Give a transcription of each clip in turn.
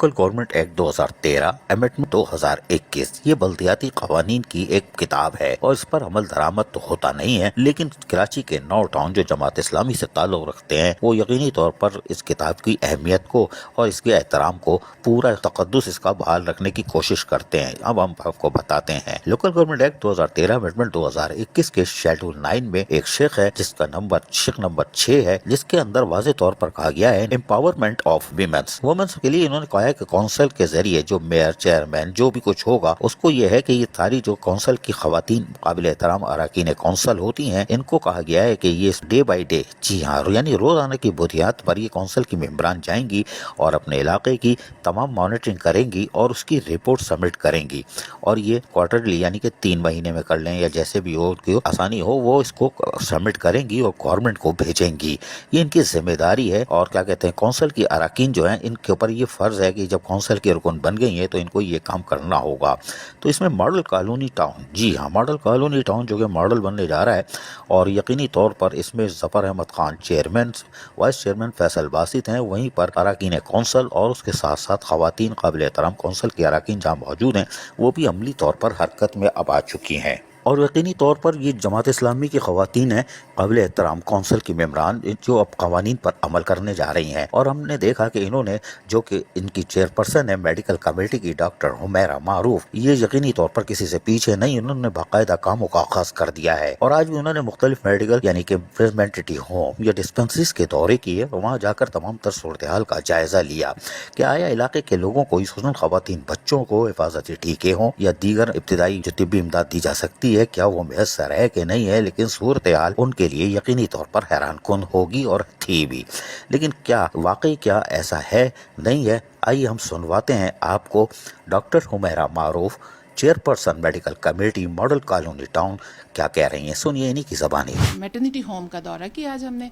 Local government act 2013 amendment 2021 ये बल्दियाती कवानीन की एक किताब है और इस पर अमल दरामद तो होता नहीं है, लेकिन कराची के 9 टाउन जो जमात इस्लामी से ताल्लुक रखते हैं वो यकीनी तौर पर इस किताब की अहमियत को और इसके एहतराम को पूरा तकद्दुस इसका बहाल रखने की कोशिश करते हैं। अब हम आपको बताते हैं। लोकल गवर्नमेंट एक्ट 2013 अमेंडमेंट 2021 के शेड्यूल 9 में एक शेख है जिसका शेख नंबर 6 है, जिसके अंदर वाज़ेह तौर पर कहा गया है एम्पावरमेंट ऑफ वुमेन्स के लिए इन्होंने कहा है कि कौंसिल के जरिए जो मेयर चेयरमैन जो भी कुछ होगा उसको ये है कि ये सारी जो कौंसिल की खवातीन काबिल एहतराम अराकीन कौंसिल होती हैं इनको कहा गया है कि ये डे बाई डे, जी हाँ, यानी रोजाना की बुनियाद पर ये कौंसिल की मेंबरान जाएंगी और अपने इलाके की तमाम मॉनिटरिंग करेंगी और उसकी रिपोर्ट सबमिट करेंगी और ये क्वार्टरली यानी कि 3 महीने में कर लें या जैसे भी हो उनकी आसानी हो वो इसको सबमिट करेंगी और गवर्नमेंट को भेजेंगी। ये इनकी जिम्मेदारी है और क्या कहते हैं कौंसिल की अराकीन जो है इनके ऊपर ये फर्ज है कि जब कौंसिल की रुकन बन गई है तो इनको ये काम करना होगा। तो इसमें मॉडल कॉलोनी टाउन, जी हाँ, मॉडल कॉलोनी टाउन जो कि मॉडल बनने जा रहा है और यकीनी तौर पर इसमें Zafar Ahmed Khan chairman, vice chairman Faisal Basit हैं, वहीं पर अराकीन कौंसिल और उसके साथ साथ खवातीन काबिल एहतराम कौंसिल की अराकीन जहाँ मौजूद हैं वो भी अमली तौर पर हरकत में अब आ चुकी हैं। और यकीनी तौर पर ये जमात इस्लामी की खवातीन हैं काबिल एहतराम कौंसिल की मेम्बरान जो अब कवानीन पर अमल करने जा रही हैं। और हमने देखा कि इन्होंने जो कि इनकी चेयरपर्सन है मेडिकल कमेटी की डॉक्टर हुमैरा मारूफ, ये यकीनी तौर पर किसी से पीछे नहीं, उन्होंने बाकायदा कामों का आगाज कर दिया है और आज भी उन्होंने मुख्तलिफ मेडिकल यानी कि प्रेवेंटिव होम या डिस्पेंसरीज के दौरे किए, वहाँ जाकर तमाम तर सूरत हाल का जायजा लिया कि आया इलाके के लोगों को, खुसूसन खवातीन बच्चों को हिफाजती टीके हों या दीगर इब्तिदाई जो तिब्बी इमदाद दी जा सकती है क्या वो मैसर है कि नहीं है, लेकिन सूरत हाल उनके लिए यकीनी तौर पर हैरान कुन होगी और थी भी। लेकिन क्या वाकई क्या ऐसा है नहीं है, आइए हम सुनवाते हैं आपको doctor Humaira Maroof chairperson medical committee model colony town क्या कह रही हैं, सुनिए इन्हीं की ज़बानी। मैटरनिटी होम का दौरा किया आज हमने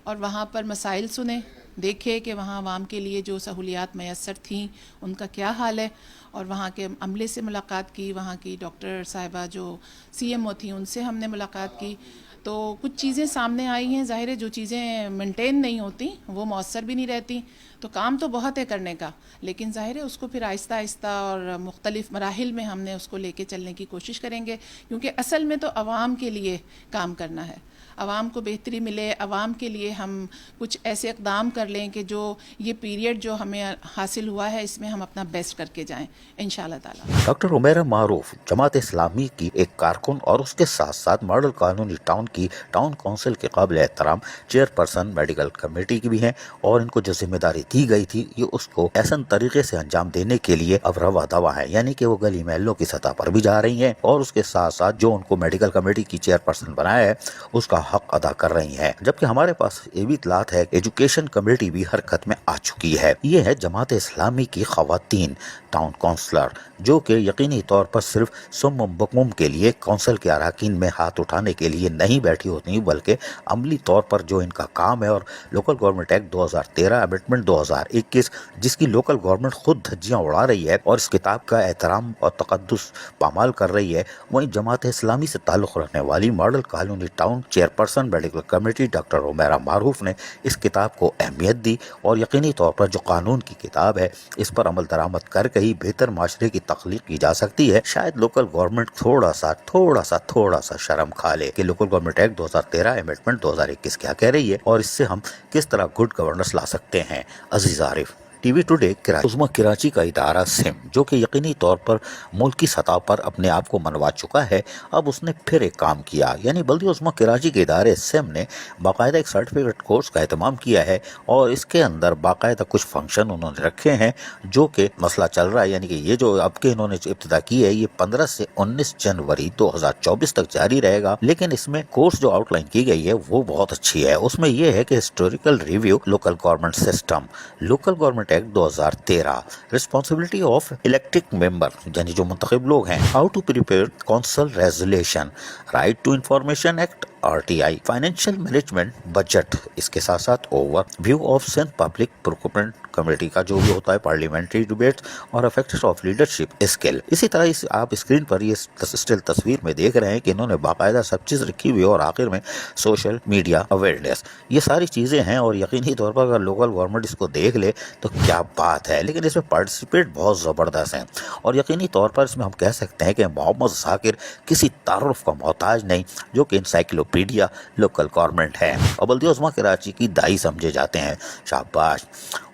और वहाँ पर मसाइल सुने, देखे कि वहाँ आवाम के लिए जो सहूलियात मैसर थीं उनका क्या हाल है और वहाँ के अमले से मुलाकात की, वहाँ की डॉक्टर साहिबा जो CMO थी उनसे हमने मुलाकात की। तो कुछ चीज़ें सामने आई हैं, ज़ाहिर है जो चीज़ें मेंटेन नहीं होती वो मौसर भी नहीं रहती। तो काम तो बहुत है करने का, लेकिन ज़ाहिर है उसको फिर आहिस्ता आहिस्ता और मुख्तलिफ मराहिल में हमने उसको लेके चलने की कोशिश करेंगे, क्योंकि असल में तो आवाम के लिए काम करना है, आवाम को बेहतरी मिले, आवाम के लिए हम कुछ ऐसे इक़दाम कर लें कि जो ये पीरियड जो हमें हासिल हुआ है इसमें हम अपना बेस्ट करके जाएं इंशाअल्लाह ताला। डॉक्टर हुमैरा मारूफ जमात इस्लामी की एक कारकुन और उसके साथ साथ मॉडल कॉलोनी टाउन की टाउन काउंसिल के काबिल एहतराम चेयरपर्सन मेडिकल कमेटी की भी हैं और इनको जो जिम्मेदारी दी गई थी ये उसको ऐसा तरीके से अंजाम देने के लिए अब रवा दवा है, यानी कि वो गली महलों की सतह पर भी जा रही हैं और उसके साथ साथ जो उनको मेडिकल कमेटी की चेयरपर्सन बनाया है उसका हक अदा कर रही हैं। जबकि हमारे पास ये भी इत्तलात है एजुकेशन कमेटी भी हरकत में आ चुकी है। ये है जमात इस्लामी की खवातीन टाउन काउंसलर जो कि यकीनी तौर पर सिर्फ सुम बकमुम के लिए काउंसिल के अराकीन में हाथ उठाने के लिए नहीं बैठी होती, बल्कि अमली तौर पर जो इनका काम है। और लोकल गवर्नमेंट एक्ट 2013 अमेंडमेंट 2021 जिसकी लोकल गवर्नमेंट खुद धज्जियां उड़ा रही है और इस किताब का एहतराम और तकद्दुस पामाल कर रही है, वहीं जमात इस्लामी से ताल्लुक़ रखने वाली model colony town chairperson medical committee doctor Humaira Maroof ने इस किताब को अहमियत दी और यकीनी तौर पर जो कानून की किताब है इस पर अमल दरामद करके ही बेहतर माशरे की तख्लीक की जा सकती है। शायद लोकल गवर्नमेंट थोड़ा सा शर्म खा ले कि लोकल गवर्नमेंट एक्ट 2013 अमेंडमेंट 2021 क्या कह रही है और इससे हम किस तरह गुड गवर्नेंस ला सकते हैं। अजीज आरिफ, टीवी टुडे उज़्मा कराची का इदारा सिम जो कि यकीनी तौर पर मुल्क की सतह पर अपने आप को मनवा चुका है, अब उसने फिर एक काम किया, यानी बल्दिया उज़्मा कराची के इदारे सिम ने बाकायदा एक सर्टिफिकेट कोर्स का एहतमाम किया है और इसके अंदर बाकायदा कुछ फंक्शन उन्होंने रखे हैं जो कि मसला चल रहा है, यानी कि ये जो अब के इन्होंने इब्तिदा की है ये 15 से 19 जनवरी 2024 तक जारी रहेगा। लेकिन इसमें कोर्स जो आउटलाइन की गई है वो बहुत अच्छी है। उसमें यह है कि historical review local government system, local government act 2013, responsibility of elected member यानी जो मुंतखब लोग हैं, how to prepare council resolution, right to information act RTI, financial management budget, इसके साथ साथ overview of Sindh public procurement committee का जो भी होता है, पार्लियामेंट्री डिबेट और इफेक्ट्स ऑफ लीडरशिप स्किल। इसी तरह आप स्क्रीन पर ये स्टिल तस्वीर में देख रहे हैं कि इन्होंने बाकायदा सब चीज़ रखी हुई है और आखिर में सोशल मीडिया अवेयरनेस, ये सारी चीज़ें हैं। और यकीनी तौर पर अगर लोकल गवर्नमेंट इसको देख ले तो क्या बात है, लेकिन इसमें पार्टिसिपेट बहुत ज़बरदस्त हैं। और यकीनी तौर पर इसमें हम कह सकते हैं कि मोहम्मद ज़ाकिर किसी तारुफ का मोहताज नहीं, जो कि इंसाइक्लोपीडिया लोकल गवर्नमेंट है और बल्दिया उस्मा कराची की दाई समझे जाते हैं। शाबाश।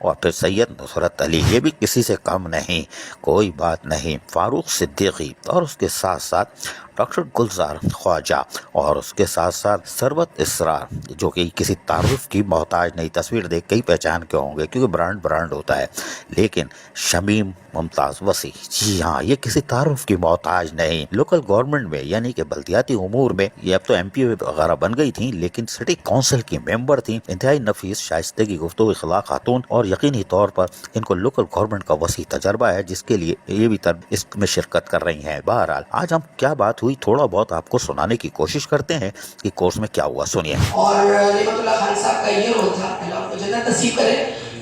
और फिर सैयद नुसरत अली, ये भी किसी से कम नहीं, कोई बात नहीं। फारूक सिद्दीकी और उसके साथ साथ डॉक्टर गुलजार ख्वाजा और उसके साथ साथ सरबत इसरार, जो कि किसी तारुफ की मोहताज नहीं। तस्वीर देख के ही पहचान के होंगे क्योंकि ब्रांड होता है। लेकिन शमीम मुमताज़ वसी, जी हाँ, ये किसी तारुफ की मोहताज नहीं। लोकल गवर्नमेंट में यानी कि बल्दियाती उमूर में ये अब तो MP वगैरह बन गई थी, लेकिन सिटी काउंसिल की मेंबर थी। इंतहाई नफीस शाइस्ते की गुफ्तगू इखलाक खातून और यकीनी तौर पर इनको लोकल गवर्नमेंट का वसी तजर्बा है, जिसके लिए ये भी इसमें शिरकत कर रही हैं। बहरहाल आज हम क्या बात हुई थोड़ा बहुत आपको सुनाने की कोशिश करते हैं कि कोर्स में क्या हुआ, सुनिए। और नेमतुल्लाह खान साहब का ये रोल था, अल्लाह उनको जन्नत नसीब करे,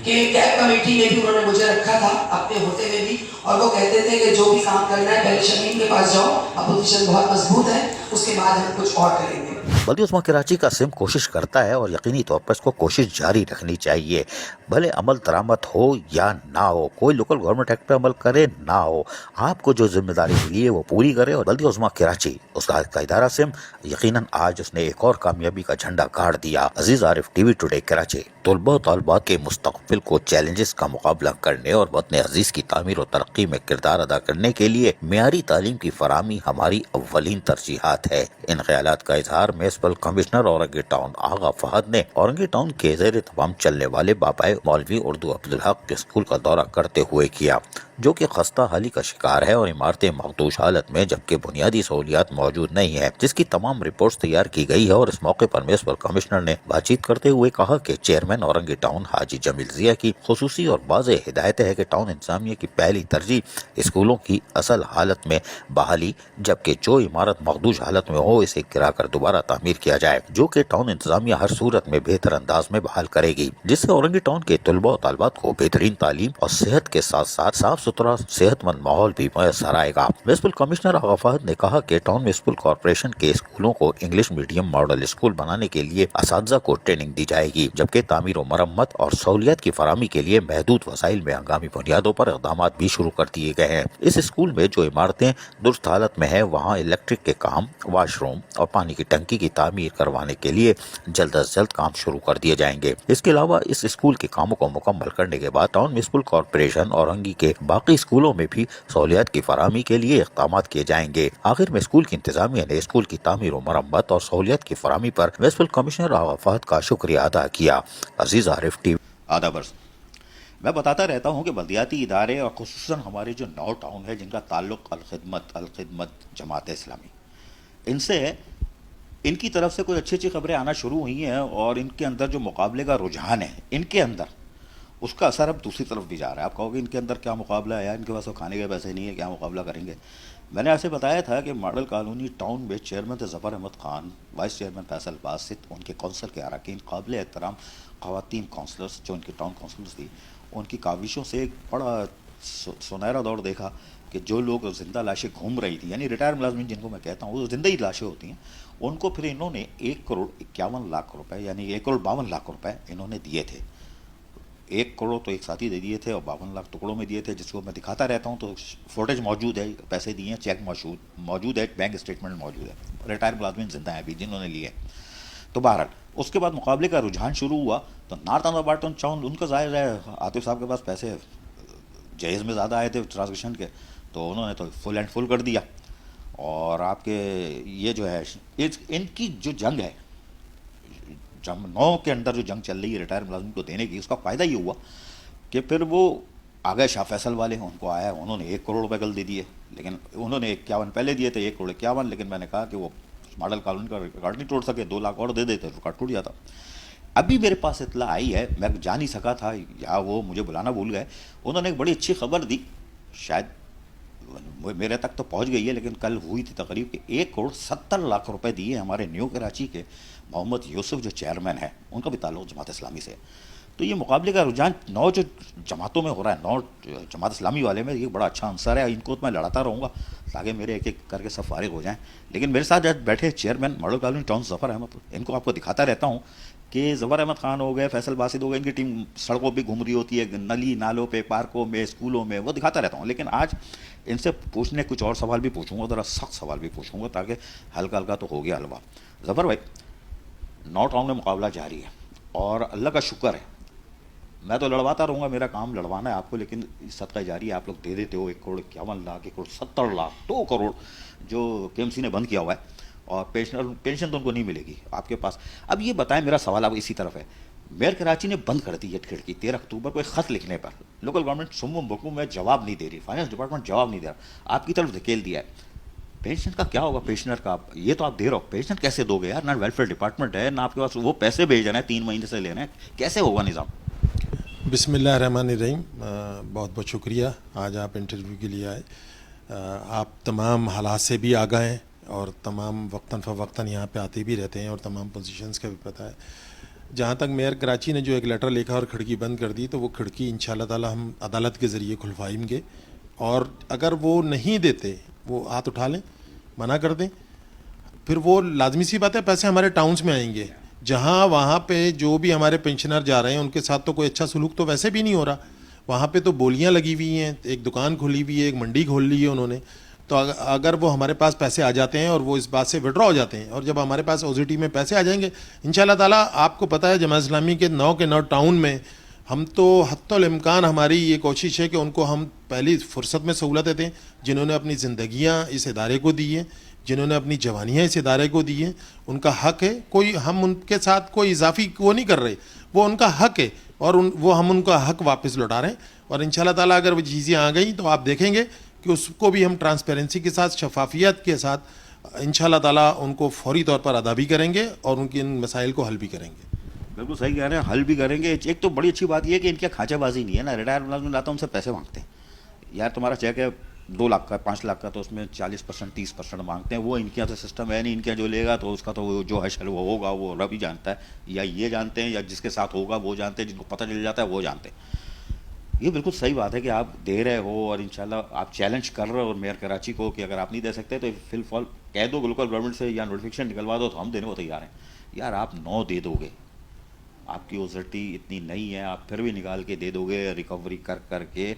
कि कैब कमेटी में भी उन्होंने मुझे रखा था अपने होते हुए भी, और वो कहते थे कि जो भी काम करना है पहले शमीम के पास जाओ, अपोजिशन बहुत मजबूत है, उसके बाद हम कुछ और करेंगे। बल्दिया उस्मा कराची का सिम कोशिश करता है और यकीनी तौर पर इसको कोशिश जारी रखनी चाहिए, भले अमल दरामद हो या ना हो, कोई लोकल गवर्नमेंट एक्ट पे अमल करे ना हो, आपको जो जिम्मेदारी मिली है वो पूरी करे। और बल्दिया उस्मा कराची उसका इदारा सिम यकीनन आज उसने एक और कामयाबी का झंडा गाड़ दिया। अजीज आरिफ, TV टुडे कराची। तलबा तलबात के मुस्तकबिल को चैलेंजेस का मुकाबला करने और वतन अजीज की तामीर और तरक्की में किरदार अदा करने के लिए मेयारी तालीम की फराहमी हमारी अव्वलीन तरजीहात है। इन ख्यालात का इजहार म्युनिसिपल कमिश्नर औरंगी टाउन आगा फहद ने औरंगी टाउन के ज़ेर तमाम चलने वाले बाबाए मौलवी उर्दू अब्दुल हक स्कूल का दौरा करते हुए किया, जो कि खस्ता हाली का शिकार है और इमारतें मखदूश हालत में, जबकि बुनियादी सहूलियात मौजूद नहीं है, जिसकी तमाम रिपोर्ट्स तैयार की गई है। और इस मौके पर म्युनिसिपल कमिश्नर ने बातचीत करते हुए कहा कि चेयरमैन औरंगी टाउन हाजी जमील जिया की खुसूसी और वाज़ेह हिदायत है कि टाउन इंतजामिया की पहली तरजीह स्कूलों की असल हालत में बहाली, जबकि जो इमारत मखदूश हालत में हो इसे गिरा कर दोबारा तामीर किया जाए, जो कि टाउन इंतजामिया हर सूरत में बेहतर अंदाज में बहाल करेगी, जिससे औरंगी टाउन के तलबा और तालिबात को बेहतरीन तालीम और सेहत के साथ साथ साफ सुथरा सेहतमंद माहौल भी मैसर आएगा। म्युनिसिपल कमिश्नर आगा फहद ने कहा कि टाउन म्युनिसिपल कॉर्पोरेशन के स्कूलों को इंग्लिश मीडियम मॉडल स्कूल बनाने के लिए असातिज़ा को ट्रेनिंग दी जाएगी, जबकि तामीर और मरम्मत और सहूलियत की फराहमी के लिए महदूद वसाइल में हंगामी बुनियादों पर इक़दाम भी शुरू कर दिए गए हैं। इस स्कूल में जो इमारतें दुरुस्त हालत में है वहाँ इलेक्ट्रिक के काम, वाशरूम और पानी की टंकी की तामीर करवाने के लिए जल्द अज जल्द काम शुरू कर दिए जाएंगे। इसके अलावा इस स्कूल के कामों को मुकम्मल करने के बाद टाउन म्युनिसिपल कॉर्पोरेशन औरंगी के बाकी स्कूलों में भी सहूलियत की फराहमी के लिए इक़दाम किए जाएंगे। आखिर में स्कूल की इंतजामिया ने स्कूल की तामीर और मरम्मत और सहूलियत की फराहमी पर म्युनिसिपल कमिश्नर आगा फहद का शुक्रिया अदा किया। अजीज आरिफ, TV। आदाब। मैं बताता रहता हूँ कि बल्दियाती इदारे और खुसूसन हमारे जो 9 टाउन है जिनका ताल्लुक़ अल-खिदमत जमात इस्लामी, इनसे इनकी तरफ से कोई अच्छी खबरें आना शुरू हुई हैं और इनके अंदर जो मुकाबले का रुझान है इनके अंदर, उसका असर अब दूसरी तरफ भी जा रहा है। आप कहोगे इनके अंदर क्या मुकाबला है, इनके पास तो खाने के पैसे नहीं है, क्या मुकाबला करेंगे। मैंने आपसे बताया था कि मॉडल कॉलोनी टाउन में चेयरमैन थे ज़फ़र अहमद ख़ान, वाइस चेयरमैन फैसल बासित, उनके कौंसिल के अरकान, काबिल एहतराम ख़वातीन काउंसलर्स जो उनकी टाउन काउंसलर्स थी, उनकी काविशों से एक बड़ा सुनहरा दौर देखा कि जो लोग ज़िंदा लाशें घूम रही थी, यानी रिटायर मुलाजमीन जिनको मैं कहता हूँ, वो ज़िंदा ही लाशें होती हैं, उनको फिर इन्होंने 1,51,00,000 रुपये यानी 1,52,00,000 रुपये इन्होंने दिए थे। 1 करोड़ तो एक साथ ही दे दिए थे और 52 लाख टुकड़ों में दिए थे, जिसको मैं दिखाता रहता हूँ, तो फुटेज मौजूद है, पैसे दिए हैं, चेक मौजूद है, बैंक स्टेटमेंट मौजूद है, रिटायर मुलाजमीन जिंदा हैं अभी जिन्होंने लिए। तो बहरहाल उसके बाद मुकाबले का रुझान शुरू हुआ, तो नॉर्थ अम्बार्टन टाउन, उनका जाहिर है आतिफ साहब के पास पैसे जहेज़ में ज़्यादा आए थे ट्रांसमिशन के, तो उन्होंने तो फुल एंड फुल कर दिया। और आपके ये जो है इनकी जो जंग है, जंग 9 के अंदर जो जंग चल रही है रिटायर मुलाजिम को देने की, उसका फ़ायदा ये हुआ कि फिर वो आ गए शाह फैसल वाले, उनको आया, उन्होंने 1 करोड़ रुपये कल दे दिए, लेकिन उन्होंने 51 पहले दिए थे, 1,51,00,000, लेकिन मैंने कहा कि वो मॉडल कॉलोनी का रिकॉर्ड नहीं तोड़ सके, 2 लाख और दे देते रिकॉर्ड टूट जाता। अभी मेरे पास इतला आई है, मैं जा नहीं सका था या वो मुझे बुलाना भूल गए, उन्होंने एक बड़ी अच्छी खबर दी, शायद मेरे तक तो पहुंच गई है, लेकिन कल हुई थी तकरीब कि 1,70,00,000 रुपए दिए हमारे न्यू कराची के मोहम्मद यूसुफ जो चेयरमैन है, उनका भी ताल्लुक़ जमात इस्लामी से। تو یہ مقابلے کا رجحان نو جو جماعتوں میں ہو رہا ہے، نو جماعت اسلامی والے میں، یہ بڑا اچھا عنصر ہے. ان کو تو میں لڑاتا رہوں گا تاکہ میرے ایک ایک کر کے سب فارغ ہو جائیں. لیکن میرے ساتھ بیٹھے چیئرمین ماڈل کالونی ٹاؤن ظفر احمد، ان کو آپ کو دکھاتا رہتا ہوں کہ ظفر احمد خان ہو گئے، فیصل باسط ہو گئے، ان کی ٹیم سڑکوں پہ گھوم رہی ہوتی ہے، نلی نالوں پہ، پارکوں میں، اسکولوں میں، وہ دکھاتا رہتا ہوں. لیکن آج ان سے پوچھنے کچھ اور سوال بھی پوچھوں گا، ذرا سخت سوال بھی پوچھوں گا تاکہ ہلکا ہلکا تو ہو گیا حلوہ. ظفر بھائی، نو ٹاؤن میں مقابلہ جاری ہے اور اللہ کا شکر ہے، میں تو لڑواتا رہوں گا، میرا کام لڑوانا ہے آپ کو، لیکن صدقہ جاری ہے آپ لوگ دے دیتے ہو. 1,51,00,000 1,70,00,000 2 کروڑ جو کے ایم سی نے بند کیا ہوا ہے، اور پینشن تو ان کو نہیں ملے گی آپ کے پاس. اب یہ بتائیں، میرا سوال اب اسی طرف ہے، میئر کراچی نے بند کر دی یہ کھڑکی 13 اکتوبر کو ایک خط لکھنے پر. لوکل گورنمنٹ سمم بکم میں جواب نہیں دے رہی، فائنانس ڈپارٹمنٹ جواب نہیں دے رہا، آپ کی طرف دھکیل دیا ہے. پینشن کا کیا ہوگا؟ پینشنر کا یہ تو آپ دے رہے ہو، پینشن کیسے دو گے یار؟ نہ ویلفیئر ڈپارٹمنٹ ہے، نہ آپ کے پاس وہ پیسے بھیج رہے ہیں 3 مہینے سے لے رہے ہیں، کیسے ہوگا نظام؟ بسم اللہ الرحمن الرحیم. بہت بہت شکریہ آج آپ انٹرویو کے لیے آئے. آپ تمام حالات سے بھی آگاہ ہیں اور تمام وقتاً فوقتاً یہاں پہ آتے بھی رہتے ہیں اور تمام پوزیشنز کا بھی پتہ ہے. جہاں تک میئر کراچی نے جو ایک لیٹر لکھا اور کھڑکی بند کر دی، تو وہ کھڑکی انشاءاللہ تعالی ہم عدالت کے ذریعے کھلوائیں گے، اور اگر وہ نہیں دیتے، وہ ہاتھ اٹھا لیں، منع کر دیں، پھر وہ لازمی سی بات ہے پیسے ہمارے ٹاؤنز میں آئیں گے. جہاں وہاں پہ جو بھی ہمارے پینشنر جا رہے ہیں ان کے ساتھ تو کوئی اچھا سلوک تو ویسے بھی نہیں ہو رہا. وہاں پہ تو بولیاں لگی ہوئی ہیں، ایک دکان کھلی ہوئی ہے، ایک منڈی کھول لی ہے انہوں نے. تو اگر وہ ہمارے پاس پیسے آ جاتے ہیں اور وہ اس بات سے وڈرا ہو جاتے ہیں، اور جب ہمارے پاس او زی ٹی میں پیسے آ جائیں گے انشاءاللہ تعالیٰ، آپ کو پتہ ہے جماعت اسلامی کے 9 کے 9 ٹاؤن میں ہم تو حتی الامکان ہماری یہ کوشش ہے کہ ان کو ہم پہلی فرصت میں سہولتیں دیں. جنہوں نے اپنی زندگیاں اس ادارے کو دی ہیں، جنہوں نے اپنی جوانیاں اس ادارے کو دی ہیں، ان کا حق ہے. کوئی ہم ان کے ساتھ کوئی اضافی وہ نہیں کر رہے، وہ ان کا حق ہے، اور وہ ہم ان کا حق واپس لوٹا رہے ہیں. اور انشاءاللہ تعالیٰ اگر وہ چیزیں آ گئیں تو آپ دیکھیں گے کہ اس کو بھی ہم ٹرانسپیرنسی کے ساتھ، شفافیت کے ساتھ انشاءاللہ تعالیٰ ان کو فوری طور پر ادا بھی کریں گے اور ان کے ان مسائل کو حل بھی کریں گے. بالکل صحیح کہہ رہے ہیں، حل بھی کریں گے. ایک تو بڑی اچھی بات یہ ہے کہ ان کی کھانچہ بازی نہیں ہے نا. ریٹائر ملازم لاتا ہوں ان سے پیسے مانگتے ہیں، یار تمہارا چیک ہے 2 لاکھ کا، 5 لاکھ کا، تو اس میں 40% 30% مانگتے ہیں. وہ ان کے یہاں سے سسٹم ہے نہیں، ان کے جو لے گا تو اس کا تو جو ہے شر وہ ہوگا، وہ رب ہی جانتا ہے، یا یہ جانتے ہیں یا جس کے ساتھ ہوگا وہ جانتے ہیں، جن کو پتہ چل جاتا ہے وہ جانتے ہیں. یہ بالکل صحیح بات ہے کہ آپ دے رہے ہو، اور انشاءاللہ آپ چیلنج کر رہے ہو اور میئر کراچی کو کہ اگر آپ نہیں دے سکتے تو فی الفال کہہ دو لوکل گورنمنٹ سے یا نوٹیفیکیشن نکلوا دو تو ہم دینے کو تیار ہیں. یار آپ 9 دے دو گے، آپ کی اوزرٹی اتنی نہیں ہے، آپ پھر بھی نکال کے دے دو گے ریکوری کر کے،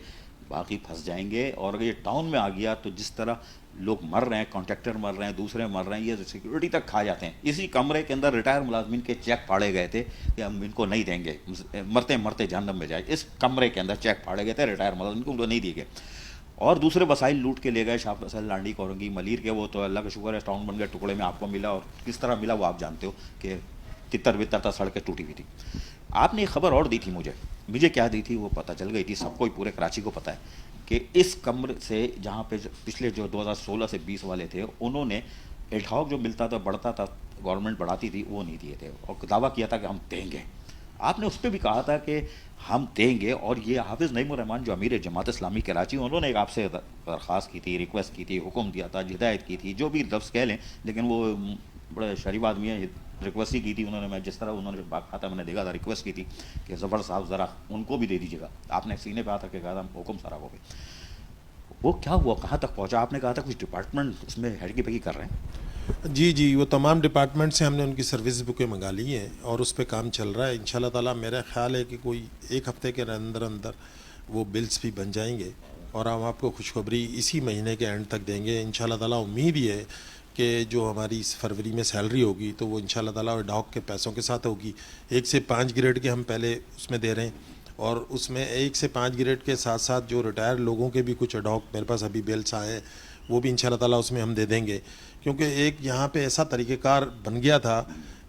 باقی پھنس جائیں گے. اور اگر یہ ٹاؤن میں آ گیا تو جس طرح لوگ مر رہے ہیں، کانٹریکٹر مر رہے ہیں، دوسرے مر رہے ہیں، یہ سیکورٹی تک کھا جاتے ہیں. اسی کمرے کے اندر ریٹائر ملازمین کے چیک پھاڑے گئے تھے کہ ہم ان کو نہیں دیں گے، مرتے مرتے جہنم میں جائے. اس کمرے کے اندر چیک پھاڑے گئے تھے ریٹائر ملازمین کو، ان کو نہیں دیے گئے. اور دوسرے وسائل لوٹ کے لے گئے، شاہ فیصل، لانڈی، کورنگی، ملیر کے، وہ تو اللہ کا شکر ہے ٹاؤن بن گئے، ٹکڑے میں آپ کو ملا. اور کس طرح ملا وہ آپ جانتے ہو کہ تتر بتر تھا، سڑکیں ٹوٹی ہوئی تھی. آپ نے ایک خبر اور دی تھی مجھے کیا دی تھی وہ پتہ چل گئی تھی، سب کو پورے کراچی کو پتہ ہے کہ اس کمرے سے جہاں پہ پچھلے جو 2016 سے 20 والے تھے انہوں نے ایڈہاک جو ملتا تھا، بڑھتا تھا، گورنمنٹ بڑھاتی تھی، وہ نہیں دیے تھے، اور دعویٰ کیا تھا کہ ہم دیں گے. آپ نے اس پہ بھی کہا تھا کہ ہم دیں گے. اور یہ حافظ نعیم الرحمان جو امیر جماعت اسلامی کراچی، انہوں نے ایک آپ سے درخواست کی تھی، ریکویسٹ کی تھی، حکم دیا تھا، ہدایت کی تھی، جو بھی لفظ کہہ لیں، لیکن وہ بڑے شریف آدمی ہیں، ریکویسٹ ہی کی تھی انہوں نے. میں جس طرح انہوں نے بات کہا تھا، میں نے دیکھا تھا، ریکویسٹ کی تھی کہ ظفر صاحب ذرا ان کو بھی دے دیجیے گا. آپ نے سینے پہ آ کر کہا تھا حکم سارا ہو گئے. وہ کیا ہوا، کہاں تک پہنچا؟ آپ نے کہا تھا کچھ ڈپارٹمنٹ اس میں ہیڈ کی پگی کر رہے ہیں. جی وہ تمام ڈپارٹمنٹ سے ہم نے ان کی سروس بکیں منگا لی ہیں اور اس پہ کام چل رہا ہے. انشاءاللہ تعالیٰ میرا خیال ہے کہ کوئی 1 ہفتے کے اندر وہ بلز بھی بن جائیں گے، اور ہم آپ کو خوشخبری اسی مہینے کے اینڈ تک دیں گے. انشاءاللہ تعالیٰ امید یہ ہے کہ جو ہماری اس فروری میں سیلری ہوگی تو وہ انشاءاللہ تعالیٰ ڈاک کے پیسوں کے ساتھ ہوگی. 1 سے 5 گریڈ کے ہم پہلے اس میں دے رہے ہیں، اور اس میں 1 سے 5 گریڈ کے ساتھ ساتھ جو ریٹائر لوگوں کے بھی کچھ ڈاک میرے پاس ابھی بلز آئے ہیں، وہ بھی انشاءاللہ تعالیٰ اس میں ہم دے دیں گے. کیونکہ ایک یہاں پہ ایسا طریقہ کار بن گیا تھا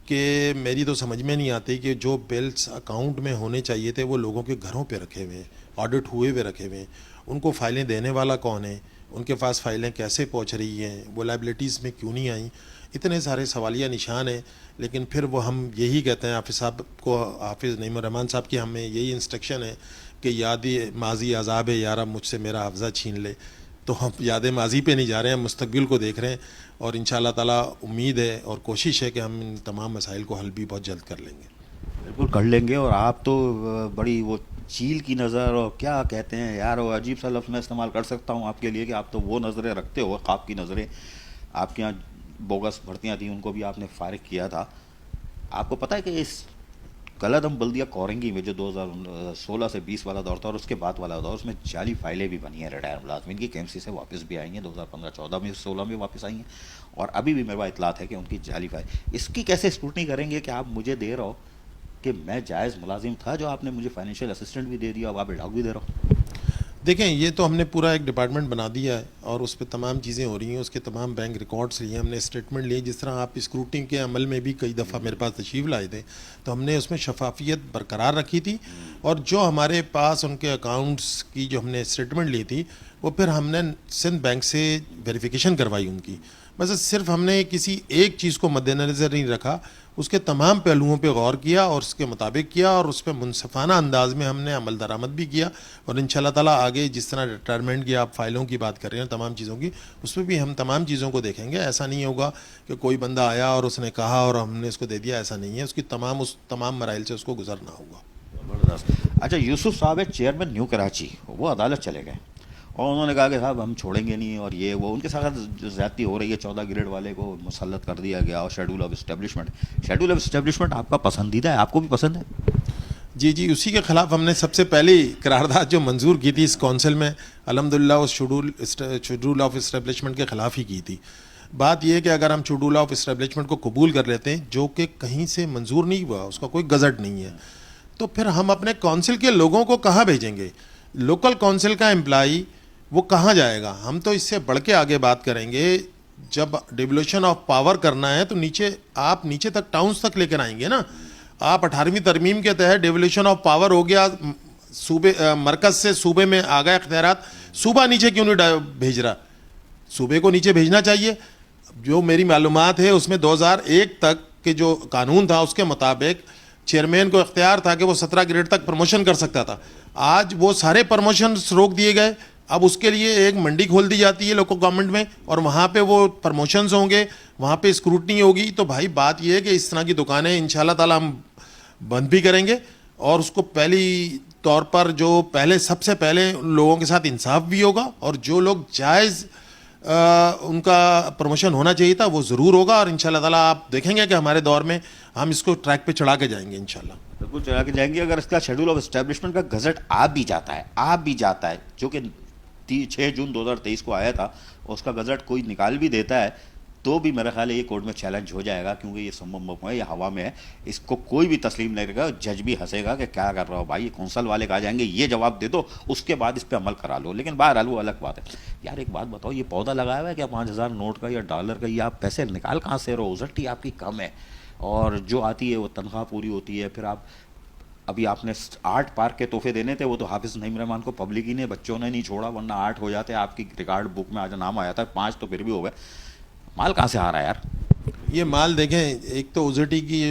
کہ میری تو سمجھ میں نہیں آتی کہ جو بلز اکاؤنٹ میں ہونے چاہیے تھے وہ لوگوں کے گھروں پہ رکھے ہوئے ہیں، آڈٹ ہوئے ہوئے رکھے ہوئے ہیں. ان کو فائلیں دینے والا کون ہے، ان کے پاس فائلیں کیسے پہنچ رہی ہیں، وہ لائبلٹیز میں کیوں نہیں آئیں، اتنے سارے سوالیہ نشان ہیں. لیکن پھر وہ ہم یہی کہتے ہیں حافظ صاحب کو، حافظ نعیم الرحمان صاحب کی ہمیں یہی انسٹرکشن ہے کہ یاد ماضی عذاب ہے یارا مجھ سے میرا حافظہ چھین لے. تو ہم یاد ماضی پہ نہیں جا رہے ہیں، مستقبل کو دیکھ رہے ہیں، اور انشاءاللہ تعالیٰ امید ہے اور کوشش ہے کہ ہم ان تمام مسائل کو حل بھی بہت جلد کر لیں گے. بالکल कर लेंगे। और आप तो बड़ी वो चील की नज़र और क्या कहते हैं यार, वो अजीब सा लफ्ज़ मैं इस्तेमाल कर सकता हूँ आपके लिए कि आप तो वो नज़रें रखते हो, ख्वाब की नज़रें। आपके यहाँ बोगस भर्तियाँ थी, उनको भी आपने फारिग किया था। आपको पता है कि इस कलदम बल्दिया कोरंगी में जो 2016 से 20 वाला दौर था और उसके बाद वाला दौर, उसमें जाली फाइलें भी बनी हैं रिटायर मुलाजमीन की, केएमसी से वापस भी आई हैं, 2015-14 में 16 में वापस आई हैं, और अभी भी मेरे पास इतलात है कि उनकी जाली फाइल। इसकी कैसे स्क्रूटनी करेंगे कि आप मुझे दे रहे हो कि मैं जायज़ मुलाजिम था, जो आपने मुझे फाइनेंशियल असिस्टेंट भी दे दिया, अब आप डाक भी दे रहे हो? देखें, ये तो हमने पूरा एक डिपार्टमेंट बना दिया है और उस पर तमाम चीज़ें हो रही हैं, उसके तमाम बैंक रिकॉर्ड्स लिए, हमने स्टेटमेंट लिए। जिस तरह आप स्क्रूटनी के अमल में भी कई दफ़ा मेरे पास तशरीफ़ लाए थे, तो हमने उसमें शफाफियत बरकरार रखी थी, और जो हमारे पास उनके अकाउंट्स की जो हमने स्टेटमेंट ली थी, वो फिर हमने सिंध बैंक से वेरिफिकेशन करवाई उनकी। बस सिर्फ हमने किसी एक चीज़ को मद्देनज़र नहीं रखा, उसके तमाम पहलुओं पे गौर किया और उसके मुताबिक किया, और उस पर मुनसफ़ाना अंदाज में हमने अमल दरामद भी किया। और इंशाल्लाह ताला आगे जिस तरह रिटायरमेंट की आप फ़ाइलों की बात कर रहे हैं, तमाम चीज़ों की, उस पर भी हम तमाम चीज़ों को देखेंगे। ऐसा नहीं होगा कि कोई बंदा आया और उसने कहा और हमने इसको दे दिया, ऐसा नहीं है। उसकी तमाम मराइल से उसको गुजरना होगा। ज़बरदस्त। अच्छा, यूसुफ साहब है चेयरमैन न्यू कराची, वो अदालत चले गए और उन्होंने कहा कि साहब हम छोड़ेंगे नहीं, और ये वो उनके साथ जो ज़्यादती हो रही है, 14 ग्रेड वाले को मुसल्लत कर दिया गया, और शेड्यूल ऑफ इस्टेब्लिशमेंट आपका पसंदीदा है, आपको भी पसंद है? जी जी, उसी के ख़िलाफ़ हमने सबसे पहली करारदाद जो मंजूर की थी इस कौंसिल में, अल्हम्दुलिल्लाह उस शेड्यूल ऑफ इस्टेब्लिशमेंट के ख़िलाफ़ ही की थी। बात यह है कि अगर हम शेड्यूल ऑफ इस्टेब्लिशमेंट को कबूल कर लेते हैं, जो कि कहीं से मंजूर नहीं हुआ, उसका कोई गज़ट नहीं है, तो फिर हम अपने कौंसिल के लोगों को कहाँ भेजेंगे? लोकल कौंसिल का एम्प्लाई वो कहाँ जाएगा? हम तो इससे बढ़ के आगे बात करेंगे। जब डिवोल्यूशन ऑफ पावर करना है तो आप नीचे तक, टाउन्स तक लेकर आएंगे ना। आप 18वीं तरमीम के तहत डिवोल्यूशन ऑफ पावर हो गया, सूबे मरकज़ से सूबे में आ गए इख्तियारात, सूबा नीचे क्यों नहीं भेज रहा? सूबे को नीचे भेजना चाहिए। जो मेरी मालूमात है उसमें 2001 तक के जो कानून था उसके मुताबिक चेयरमैन को इख्तियार था कि वो 17 ग्रेड तक प्रमोशन कर सकता था। आज वो सारे प्रमोशन रोक दिए गए। अब उसके लिए एक मंडी खोल दी जाती है लोकल गवर्नमेंट में, और वहाँ पे वो प्रमोशंस होंगे, वहाँ पे स्क्रूटनी होगी। तो भाई बात ये है कि इस तरह की दुकानें इंशाल्लाह ताला हम बंद भी करेंगे, और उसको पहली तौर पर जो सबसे पहले लोगों के साथ इंसाफ भी होगा, और जो लोग जायज़ उनका प्रमोशन होना चाहिए था वो ज़रूर होगा। और इंशाल्लाह ताला आप देखेंगे कि हमारे दौर में हम इसको ट्रैक पे चढ़ा के जाएंगे इंशाल्लाह। बिल्कुल चढ़ा के जाएंगे। अगर इसका शेड्यूल ऑफ इस्टेब्लिशमेंट का गजट आ भी जाता है, जो कि 6 जून 2023 को आया था, उसका गजट कोई निकाल भी देता है, तो भी मेरा ख्याल है ये कोर्ट में चैलेंज हो जाएगा, क्योंकि ये संभव है, ये हवा में है, इसको कोई भी तस्लीम नहीं करेगा। जज भी हंसेगा कि क्या कर रहा हो भाई, ये कौंसल वाले कहा जाएंगे ये जवाब दे दो, उसके बाद इस पर अमल करा लो। लेकिन बहरहाल वो अलग बात है। यार एक बात बताओ, ये पौधा लगाया हुआ है क्या 5000 नोट का या डॉलर का? ये आप पैसे निकाल कहाँ से रहे हो? उजट्टी आपकी कम है, और जो आती है वो तनख्वाह पूरी होती है। फिर आप अभी आपने 8 पार्क के तोहफे देने थे, वो तो हाफिज़ नईम रहमान को पब्लिक ही ने, बच्चों ने नहीं छोड़ा, वरना 8 हो जाते। आपकी रिकॉर्ड बुक में आज नाम आया था, 5 तो फिर भी हो गए। माल कहाँ से आ रहा है यार? ये माल देखें, एक तो उजटी की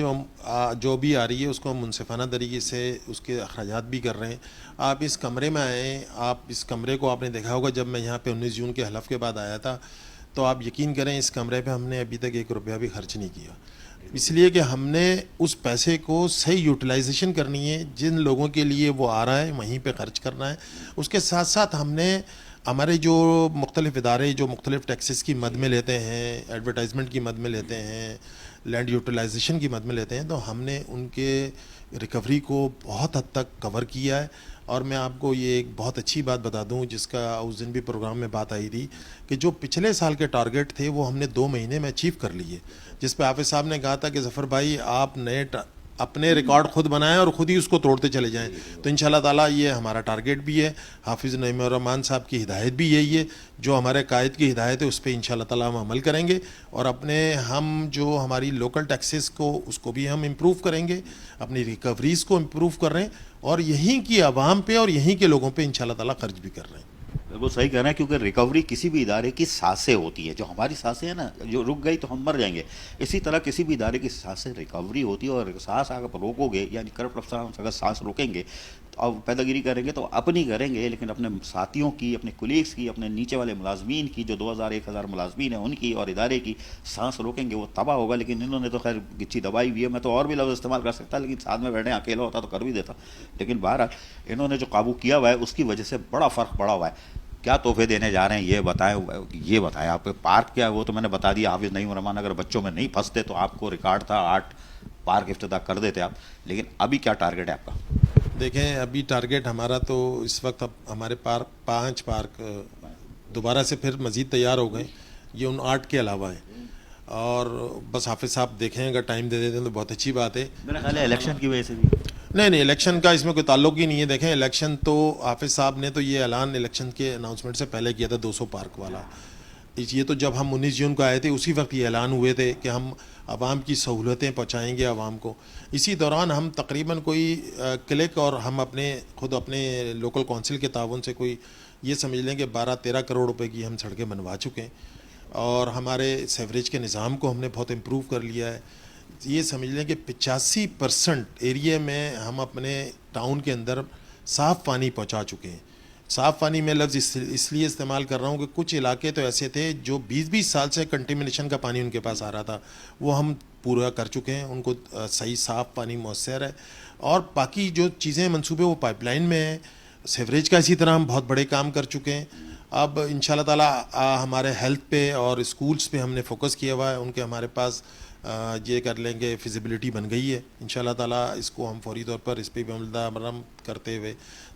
जो भी आ रही है उसको हम मुनसिफाना तरीके से उसके अखराजात भी कर रहे हैं। आप इस कमरे में आए, आप इस कमरे को आपने देखा होगा, जब मैं यहाँ पे 19 जून के हलफ के बाद आया था, तो आप यकीन करें इस कमरे पे हमने अभी तक 1 रुपया भी खर्च नहीं किया, इसलिए कि हमने उस पैसे को सही यूटिलाइजेशन करनी है। जिन लोगों के लिए वो आ रहा है वहीं पे खर्च करना है। उसके साथ साथ हमने हमारे जो मुख्तलिफ़ इदारे जो मुख्तलिफ़ टैक्सेस की मद में लेते हैं, एडवर्टाइजमेंट की मद में लेते हैं, लैंड यूटिलाइजेशन की मद में लेते हैं, तो हमने उनके रिकवरी को बहुत हद तक कवर किया है। और मैं आपको ये एक बहुत अच्छी बात बता दूं, जिसका उस दिन भी प्रोग्राम में बात आई थी, कि जो पिछले साल के टारगेट थे वो हमने 2 महीने में अचीव कर लिए। जिस पे हाफिज़ साहब ने कहा था कि ज़फ़र भाई आप अपने रिकॉर्ड खुद बनाएं और ख़ुद ही उसको तोड़ते चले जाएं। तो इंशाल्लाह ताला ये हमारा टारगेट भी है। हाफिज़ नईम रहमान साहब की हिदायत भी यही है, जो हमारे कायद की हिदायत है उस पर इंशाल्लाह ताला हम अमल करेंगे, और हम जो हमारी लोकल टैक्सेस को उसको भी हम इम्प्रूव करेंगे, अपनी रिकवरीज़ को इम्प्रूव कर रहे हैं, और यहीं की आवाम पे और यहीं के लोगों पे इंशाल्लाह ताला खर्च भी कर रहे हैं। बिल्कुल सही कहना है, क्योंकि रिकवरी किसी भी इदारे की सांसें होती है। जो हमारी सांसें हैं ना, जो रुक गई तो हम मर जाएंगे, इसी तरह किसी भी इदारे की सांसें रिकवरी होती है। और सांस अगर रोकोगे, यानी करप्ट अफसर अगर सांस रोकेंगे, اور پیدا گیری کریں گے تو اپنی کریں گے، لیکن اپنے ساتھیوں کی، اپنے کولیگس کی، اپنے نیچے والے ملازمین کی، جو 2000 ملازمین ہیں ان کی اور ادارے کی سانس روکیں گے وہ تباہ ہوگا. لیکن انہوں نے تو خیر گچھی دبائی ہوئی ہے. میں تو اور بھی لفظ استعمال کر سکتا لیکن ساتھ میں بیٹھے اکیلا ہوتا تو کر بھی دیتا. لیکن بہرحال انہوں نے جو قابو کیا ہوا ہے اس کی وجہ سے بڑا فرق پڑا ہوا ہے. کیا تحفے دینے جا رہے ہیں یہ بتائیں. آپ کے پارک کیا ہے وہ تو میں نے بتا دیا. حافظ نعیم الرحمان اگر بچوں میں نہیں پھنستے تو آپ کو ریکارڈ تھا 8 پارک افتتاح کر دیتے آپ. لیکن ابھی کیا ٹارگیٹ ہے آپ کا؟ دیکھیں ابھی ٹارگیٹ ہمارا تو اس وقت اب ہمارے 5 پارک دوبارہ سے پھر مزید تیار ہو گئے. یہ ان 8 کے علاوہ ہیں. اور بس حافظ صاحب دیکھیں اگر ٹائم دے دیتے ہیں تو بہت اچھی بات ہے. میرا خیال ہے الیکشن کی وجہ سے بھی نہیں الیکشن کا اس میں کوئی تعلق ہی نہیں ہے. دیکھیں الیکشن تو حافظ صاحب نے تو یہ اعلان الیکشن کے اناؤنسمنٹ سے پہلے کیا تھا 200 پارک والا. یہ تو جب ہم 19 جون کو آئے تھے اسی وقت یہ اعلان ہوئے تھے کہ ہم عوام کی سہولتیں پہنچائیں گے عوام کو. اسی دوران ہم تقریباً کوئی کلک اور ہم اپنے لوکل کونسل کے تعاون سے کوئی یہ سمجھ لیں کہ 12-13 کروڑ روپے کی ہم سڑکیں بنوا چکے ہیں. اور ہمارے سیوریج کے نظام کو ہم نے بہت امپروو کر لیا ہے. یہ سمجھ لیں کہ 85% ایریے میں ہم اپنے ٹاؤن کے اندر صاف پانی پہنچا چکے ہیں. صاف پانی میں لفظ اس لیے استعمال کر رہا ہوں کہ کچھ علاقے تو ایسے تھے جو 20 سال سے کنٹیمنیشن کا پانی ان کے پاس آ رہا تھا, وہ ہم پورا کر چکے ہیں. ان کو صحیح صاف پانی میسر ہے. اور باقی جو چیزیں منصوبے وہ پائپ لائن میں ہیں. سیوریج کا اسی طرح ہم بہت بڑے کام کر چکے ہیں. اب انشاءاللہ تعالیٰ ہمارے ہیلتھ پہ اور اسکولس پہ ہم نے فوکس کیا ہوا ہے. ان کے ہمارے پاس یہ کر لیں گے فیزیبلٹی بن گئی ہے. انشاءاللہ تعالیٰ اس کو ہم فوری طور پر اس پہ بھی عمل کرتے ہوئے,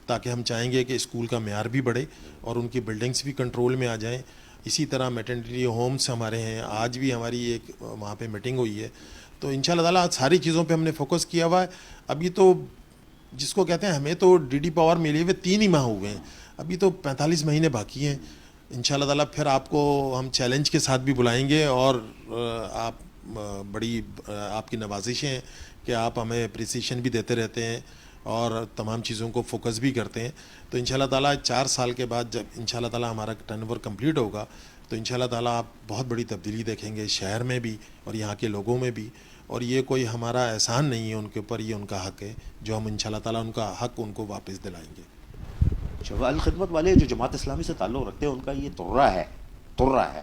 تاکہ ہم چاہیں گے کہ اسکول کا معیار بھی بڑھے اور ان کی بلڈنگس بھی کنٹرول میں آ جائیں. اسی طرح میٹرنٹی ہومس ہمارے ہیں. آج بھی ہماری ایک وہاں پہ میٹنگ ہوئی ہے. تو انشاءاللہ تعالیٰ ساری چیزوں پہ ہم نے فوکس کیا ہوا ہے. ابھی تو جس کو کہتے ہیں ہمیں تو ڈی ڈی پاور ملی ہوئے 3 ہی ماہ ہوئے ہیں. ابھی تو 45 مہینے باقی ہیں. انشاءاللہ تعالیٰ پھر آپ کو ہم چیلنج کے ساتھ بھی بلائیں گے اور آپ بڑی آپ کی نوازشیں ہیں کہ آپ ہمیں اپریسیشن بھی دیتے رہتے ہیں اور تمام چیزوں کو فوکس بھی کرتے ہیں. تو انشاءاللہ تعالیٰ 4 سال کے بعد جب انشاءاللہ تعالیٰ ہمارا ٹرن اوور کمپلیٹ ہوگا تو انشاءاللہ تعالیٰ آپ بہت بڑی تبدیلی دیکھیں گے شہر میں بھی اور یہاں کے لوگوں میں بھی. اور یہ کوئی ہمارا احسان نہیں ہے ان کے اوپر, یہ ان کا حق ہے جو ہم انشاءاللہ تعالیٰ ان کا حق ان کو واپس دلائیں گے. الخدمت والے جو جماعت اسلامی سے تعلق رکھتے ہیں ان کا یہ ترہ ہے.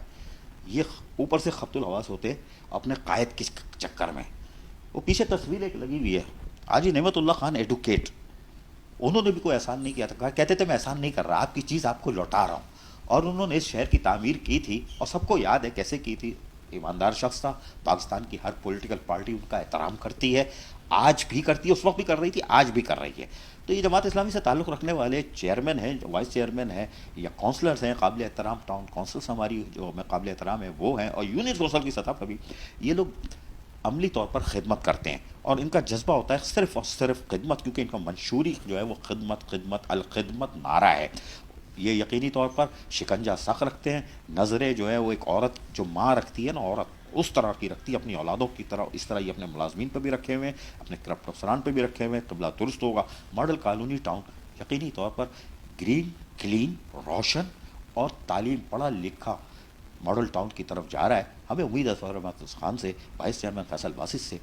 یہ اوپر سے خبط الحواس ہوتے اپنے قائد کے چکر میں. وہ پیچھے تصویر ایک لگی ہوئی ہے, حاجی نعمت اللہ خان ایڈوکیٹ. انہوں نے بھی کوئی احسان نہیں کیا تھا. کہتے تھے میں احسان نہیں کر رہا, آپ کی چیز آپ کو لوٹا رہا ہوں. اور انہوں نے اس شہر کی تعمیر کی تھی اور سب کو یاد ہے کیسے کی تھی. ایماندار شخص تھا. پاکستان کی ہر پولیٹیکل پارٹی ان کا احترام کرتی ہے, آج بھی کرتی ہے, اس وقت بھی کر رہی تھی, آج بھی کر رہی ہے. تو یہ جماعت اسلامی سے تعلق رکھنے والے چیئرمین ہیں, وائس چیئرمین ہیں یا کونسلرز ہیں, قابل احترام ٹاؤن کونسلس ہماری جو ہمیں قابل احترام ہیں وہ ہیں, اور یونٹ کونسل کی سطح پر بھی یہ لوگ عملی طور پر خدمت کرتے ہیں. اور ان کا جذبہ ہوتا ہے صرف اور صرف خدمت, کیونکہ ان کا منشوری جو ہے وہ خدمت الخدمت نعرہ ہے. یہ یقینی طور پر شکنجہ سخت رکھتے ہیں. نظریں جو ہے وہ ایک عورت جو ماں رکھتی ہے نا, عورت اس طرح کی رکھتی ہے اپنی اولادوں کی طرح. اس طرح یہ اپنے ملازمین پہ بھی رکھے ہوئے ہیں, اپنے کرپٹ افسران پہ بھی رکھے ہوئے ہیں. قبلہ درست ہوگا. ماڈل کالونی ٹاؤن یقینی طور پر گرین, کلین, روشن اور تعلیم پڑھا لکھا ماڈل ٹاؤن کی طرف جا رہا ہے. ہمیں امید ہے محمد خان سے, وائس چیئرمین فیصل باسط سے,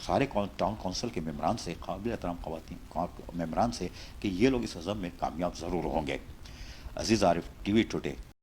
سارے ٹاؤن کونسل کے ممبران سے, قابل احترام خواتین ممبران سے, کہ یہ لوگ اس عزم میں کامیاب ضرور ہوں گے. عزیز عارف, ٹی وی ٹوڈے.